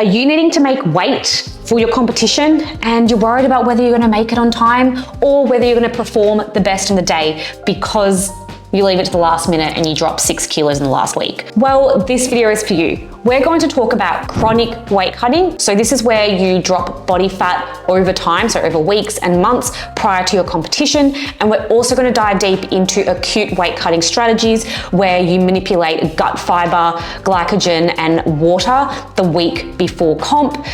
Are you needing to make weight for your competition and you're worried about whether you're going to make it on time or whether you're going to perform the best in the day because you leave it to the last minute and you drop 6 kilos in the last week? Well, this video is for you. We're going to talk about chronic weight cutting. So this is where you drop body fat over time, so over weeks and months prior to your competition. And we're also going to dive deep into acute weight cutting strategies where you manipulate gut fiber, glycogen, and water the week before comp,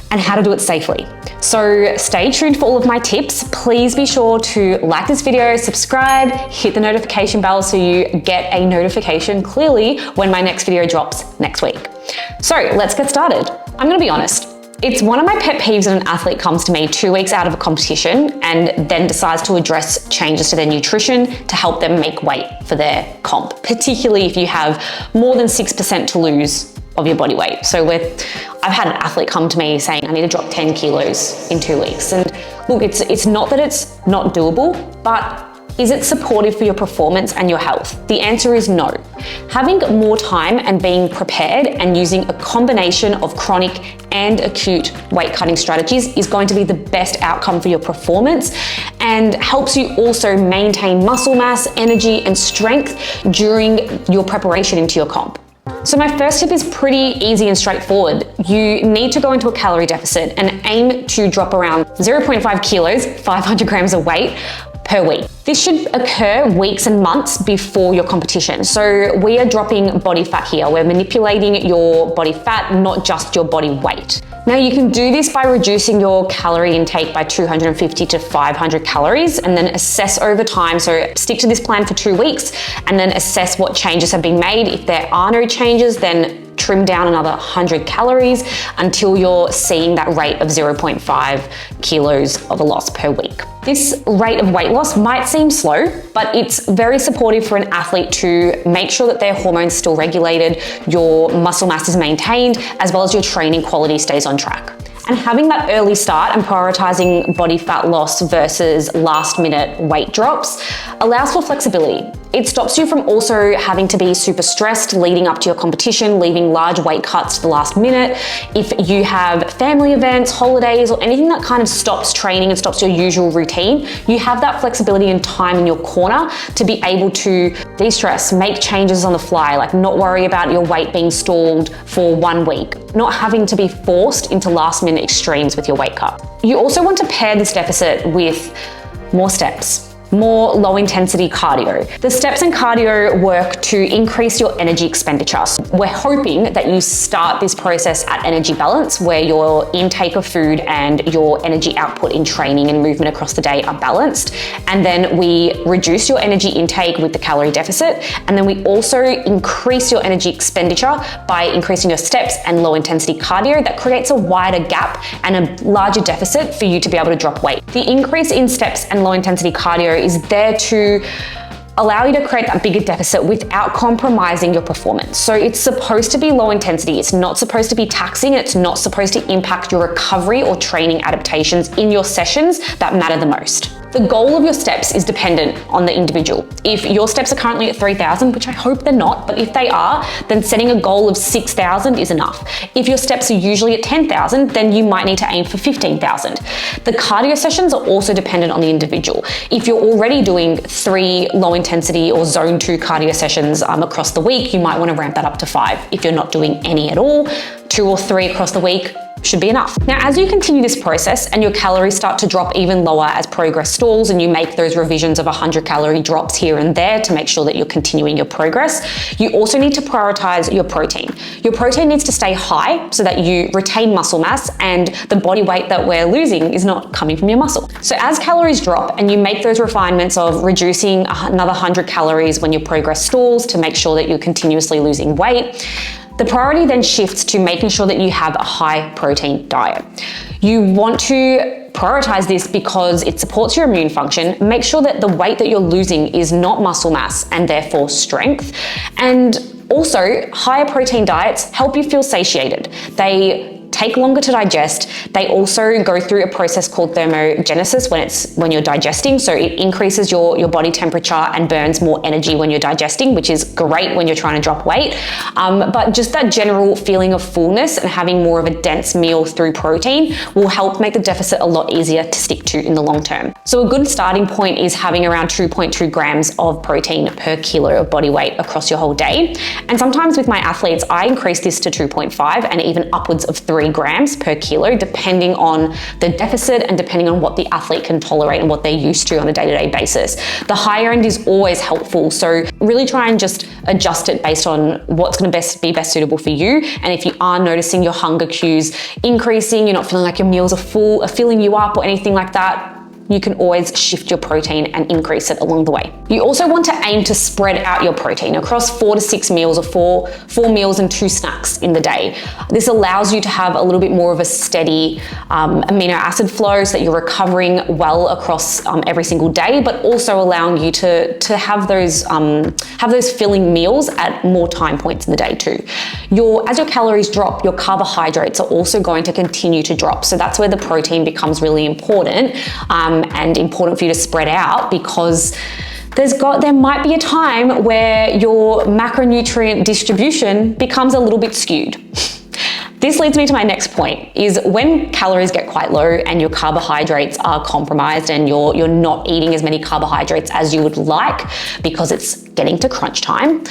and how to do it safely. So stay tuned for all of my tips. Please be sure to like this video, subscribe, hit the notification bell so you get a notification clearly when my next video drops next week. So let's get started. I'm gonna be honest. It's one of my pet peeves when an athlete comes to me 2 weeks out of a competition and then decides to address changes to their nutrition to help them make weight for their comp, particularly if you have more than 6% to lose of your body weight. So I've had an athlete come to me saying, I need to drop 10 kilos in 2 weeks. And look, it's not that it's not doable, but is it supportive for your performance and your health? The answer is no. Having more time and being prepared and using a combination of chronic and acute weight cutting strategies is going to be the best outcome for your performance and helps you also maintain muscle mass, energy, and strength during your preparation into your comp. So my first tip is pretty easy and straightforward. You need to go into a calorie deficit and aim to drop around 0.5 kilos, 500 grams of weight per week. This should occur weeks and months before your competition. So we are dropping body fat here. We're manipulating your body fat, not just your body weight. Now you can do this by reducing your calorie intake by 250 to 500 calories and then assess over time. So stick to this plan for 2 weeks and then assess what changes have been made. If there are no changes, then trim down another 100 calories until you're seeing that rate of 0.5 kilos of a loss per week. This rate of weight loss might seem slow, but it's very supportive for an athlete to make sure that their hormones still regulated, your muscle mass is maintained, as well as your training quality stays on track. And having that early start and prioritizing body fat loss versus last minute weight drops allows for flexibility. It stops you from also having to be super stressed leading up to your competition, leaving large weight cuts to the last minute. If you have family events, holidays, or anything that kind of stops training and stops your usual routine, you have that flexibility and time in your corner to be able to de-stress, make changes on the fly, like not worry about your weight being stalled for 1 week, not having to be forced into last minute extremes with your weight cut. You also want to pair this deficit with more steps, more low intensity cardio. The steps and cardio work to increase your energy expenditure. So we're hoping that you start this process at energy balance, where your intake of food and your energy output in training and movement across the day are balanced. And then we reduce your energy intake with the calorie deficit. And then we also increase your energy expenditure by increasing your steps and low intensity cardio. That creates a wider gap and a larger deficit for you to be able to drop weight. The increase in steps and low intensity cardio is there to allow you to create that bigger deficit without compromising your performance. So it's supposed to be low intensity. It's not supposed to be taxing. It's not supposed to impact your recovery or training adaptations in your sessions that matter the most. The goal of your steps is dependent on the individual. If your steps are currently at 3,000, which I hope they're not, but if they are, then setting a goal of 6,000 is enough. If your steps are usually at 10,000, then you might need to aim for 15,000. The cardio sessions are also dependent on the individual. If you're already doing 3 low intensity or zone 2 cardio sessions across the week, you might want to ramp that up to 5. If you're not doing any at all, 2 or 3 across the week should be enough. Now, as you continue this process and your calories start to drop even lower as progress stalls and you make those revisions of 100 calorie drops here and there to make sure that you're continuing your progress, you also need to prioritize your protein. Your protein needs to stay high so that you retain muscle mass and the body weight that we're losing is not coming from your muscle. So as calories drop and you make those refinements of reducing another 100 calories when your progress stalls to make sure that you're continuously losing weight, the priority then shifts to making sure that you have a high protein diet. You want to prioritize this because it supports your immune function. Make sure that the weight that you're losing is not muscle mass and therefore strength. And also, higher protein diets help you feel satiated. They take longer to digest. They also go through a process called thermogenesis when you're digesting. So it increases your body temperature and burns more energy when you're digesting, which is great when you're trying to drop weight. But just that general feeling of fullness and having more of a dense meal through protein will help make the deficit a lot easier to stick to in the long term. So a good starting point is having around 2.2 grams of protein per kilo of body weight across your whole day. And sometimes with my athletes, I increase this to 2.5 and even upwards of 3 grams per kilo, depending on the deficit and depending on what the athlete can tolerate and what they're used to on a day-to-day basis. The higher end is always helpful. So really try and just adjust it based on what's going to be best suitable for you. And if you are noticing your hunger cues increasing, you're not feeling like your meals are filling you up or anything like that, you can always shift your protein and increase it along the way. You also want to aim to spread out your protein across 4 to 6 meals or four meals and 2 snacks in the day. This allows you to have a little bit more of a steady amino acid flow so that you're recovering well across every single day, but also allowing you to have those filling meals at more time points in the day too. As your calories drop, your carbohydrates are also going to continue to drop. So that's where the protein becomes really important. And important for you to spread out, because there might be a time where your macronutrient distribution becomes a little bit skewed. This leads me to my next point, is when calories get quite low and your carbohydrates are compromised and you're not eating as many carbohydrates as you would like because it's getting to crunch time,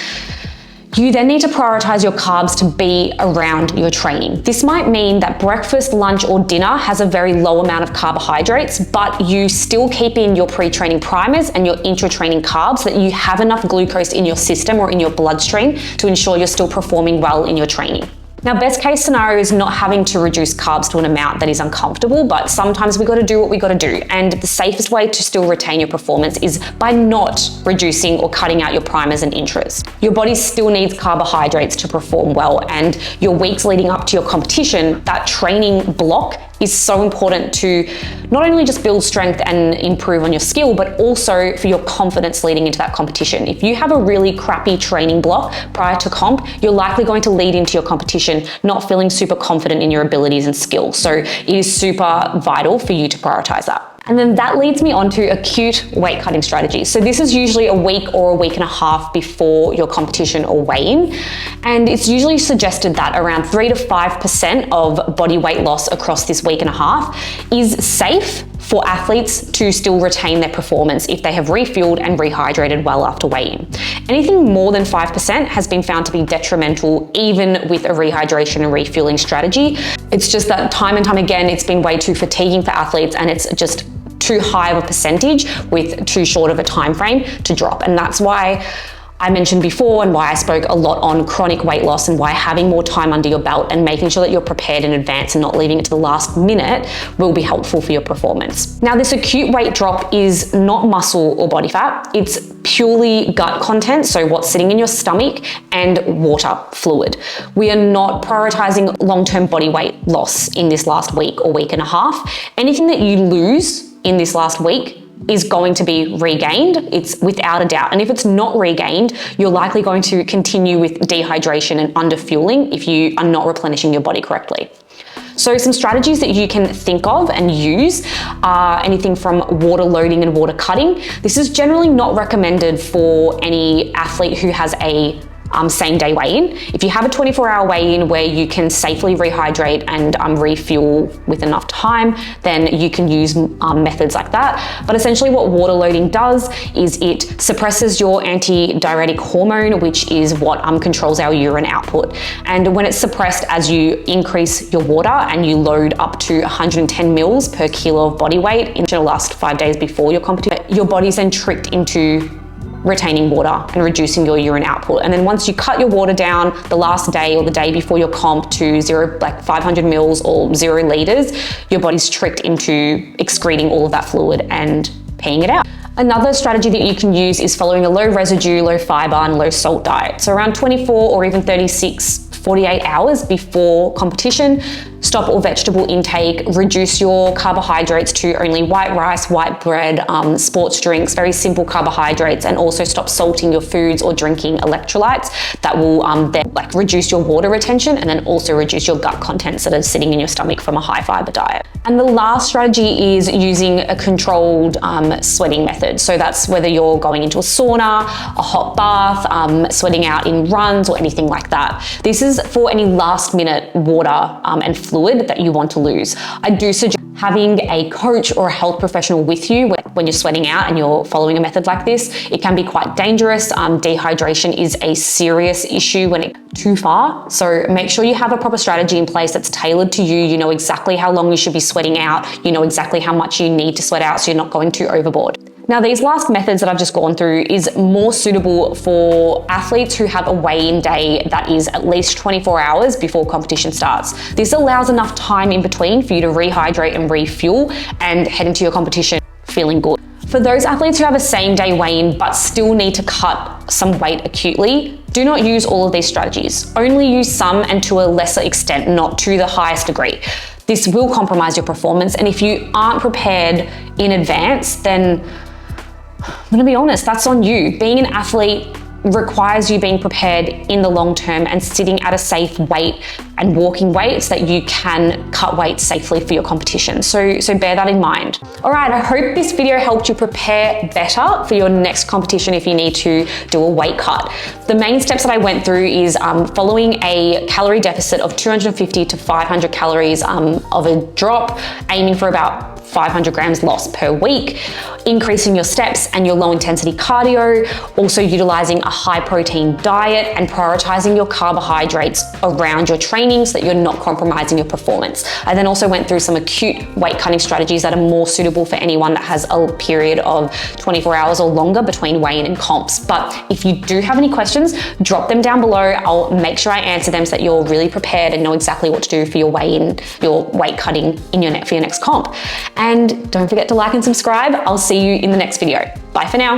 you then need to prioritize your carbs to be around your training. This might mean that breakfast, lunch, or dinner has a very low amount of carbohydrates, but you still keep in your pre-training primers and your intra-training carbs so that you have enough glucose in your system or in your bloodstream to ensure you're still performing well in your training. Now, best case scenario is not having to reduce carbs to an amount that is uncomfortable, but sometimes we got to do what we got to do. And the safest way to still retain your performance is by not reducing or cutting out your primers and intras. Your body still needs carbohydrates to perform well, and your weeks leading up to your competition, that training block is so important to not only just build strength and improve on your skill, but also for your confidence leading into that competition. If you have a really crappy training block prior to comp, you're likely going to lead into your competition not feeling super confident in your abilities and skills. So it is super vital for you to prioritize that. And then that leads me on to acute weight cutting strategies. So this is usually a week or a week and a half before your competition or weigh-in. And it's usually suggested that around 3 to 5% of body weight loss across this week and a half is safe for athletes to still retain their performance if they have refueled and rehydrated well after weigh-in. Anything more than 5% has been found to be detrimental even with a rehydration and refueling strategy. It's just that time and time again, it's been way too fatiguing for athletes, and it's just too high of a percentage with too short of a time frame to drop. And that's why I mentioned before, and why I spoke a lot on chronic weight loss, and why having more time under your belt and making sure that you're prepared in advance and not leaving it to the last minute will be helpful for your performance. Now, this acute weight drop is not muscle or body fat. It's purely gut content, so what's sitting in your stomach, and water fluid. We are not prioritizing long-term body weight loss in this last week or week and a half. Anything that you lose in this last week is going to be regained. It's without a doubt. And if it's not regained, you're likely going to continue with dehydration and underfueling if you are not replenishing your body correctly. So some strategies that you can think of and use are anything from water loading and water cutting. This is generally not recommended for any athlete who has a same day weigh-in. If you have a 24-hour weigh-in where you can safely rehydrate and refuel with enough time, then you can use methods like that. But essentially what water loading does is it suppresses your antidiuretic hormone, which is what controls our urine output. And when it's suppressed, as you increase your water and you load up to 110 mils per kilo of body weight in the last 5 days before your competition, your body's then tricked into retaining water and reducing your urine output. And then once you cut your water down the last day or the day before your comp to 500 mils or 0 liters, your body's tricked into excreting all of that fluid and peeing it out. Another strategy that you can use is following a low residue, low fiber, and low salt diet. So around 24 or even 36 48 hours before competition. Stop all vegetable intake, reduce your carbohydrates to only white rice, white bread, sports drinks, very simple carbohydrates, and also stop salting your foods or drinking electrolytes. That will then reduce your water retention and then also reduce your gut contents that are sitting in your stomach from a high fiber diet. And the last strategy is using a controlled sweating method. So that's whether you're going into a sauna, a hot bath, sweating out in runs or anything like that. This is for any last minute water and fluid that you want to lose. I do suggest having a coach or a health professional with you when you're sweating out and you're following a method like this. It can be quite dangerous. Dehydration is a serious issue when it's too far. So make sure you have a proper strategy in place that's tailored to you. You know exactly how long you should be sweating out. You know exactly how much you need to sweat out so you're not going too overboard. Now, these last methods that I've just gone through is more suitable for athletes who have a weigh-in day that is at least 24 hours before competition starts. This allows enough time in between for you to rehydrate and refuel and head into your competition feeling good. For those athletes who have a same-day weigh-in but still need to cut some weight acutely, do not use all of these strategies. Only use some and to a lesser extent, not to the highest degree. This will compromise your performance, and if you aren't prepared in advance, then I'm gonna be honest, that's on you. Being an athlete requires you being prepared in the long term and sitting at a safe weight and walking weight so that you can cut weight safely for your competition. So bear that in mind. All right, I hope this video helped you prepare better for your next competition if you need to do a weight cut. The main steps that I went through is following a calorie deficit of 250 to 500 calories of a drop, aiming for about 500 grams loss per week, increasing your steps and your low intensity cardio, also utilizing a high protein diet and prioritizing your carbohydrates around your training so that you're not compromising your performance. I then also went through some acute weight cutting strategies that are more suitable for anyone that has a period of 24 hours or longer between weigh-in and comps. But if you do have any questions, drop them down below. I'll make sure I answer them so that you're really prepared and know exactly what to do for your weigh-in, your weight cutting for your next comp. And don't forget to like and subscribe. I'll see you in the next video. Bye for now.